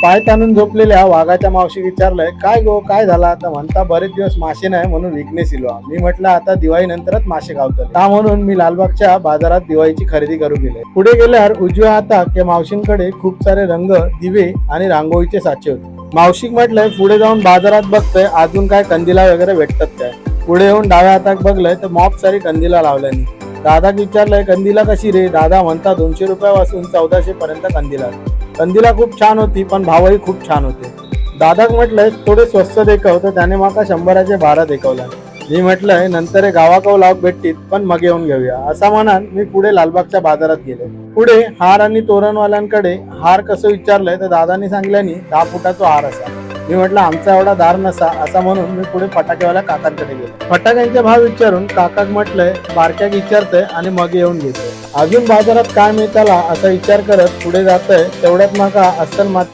पाय ताणून झोपलेल्या वाघाच्या मावशी विचारलंय, काय गो काय झाला? तर म्हणता, बरेच दिवस मासे नाही म्हणून विकनेस इलो. मी म्हटलं आता दिवाळी नंतरच मासे गावतले, का म्हणून मी लालबागच्या बाजारात दिवाळीची खरेदी करू गेले. पुढे गेल्यावर उजव्या हातात या मावशींकडे खूप सारे रंग, दिवे आणि रांगोळीचे साचे होते. मावशीक म्हटलंय, पुढे जाऊन बाजारात बघतोय अजून काय कंदिला वगैरे भेटतात काय. पुढे येऊन डाव्या हातात बघलंय तर मॉप सारी कंदिला लावल्यानी. दादा विचारलंय, कंदिला कशी रे? दादा म्हणतात, 200 रुपयापासून 1400 पर्यंत कंदिला. कंदिला खूप छान होती पण भावही खूप छान होते. दादाक म्हटलंय थोडे स्वस्त देखव, तर त्याने माका 100चे 12 देखवला. मी म्हटलंय नंतर हे गावाकव लावक भेटतील पण मग येऊन घेऊया. असा म्हणान मी पुढे लालबागच्या बाजारात गेलो. पुढे हार आणि तोरणवाल्यांकडे हार कसं विचारलंय तर दादानी सांगल्यानी 10 फुटाचा हार असा. मी म्हटलं आमचा एवढा दार नसा. असा म्हणून मी पुढे फटाकेवाल्या काकांकडे गेलो. फटाक्यांचे भाव विचारून काकाक म्हटलंय बारक्याक विचारतोय आणि मग येऊन घेतोय. अजून बाजारात काय मिळताला असा विचार करत पुढे जातोय. तेवढ्यात माका अस्सल माती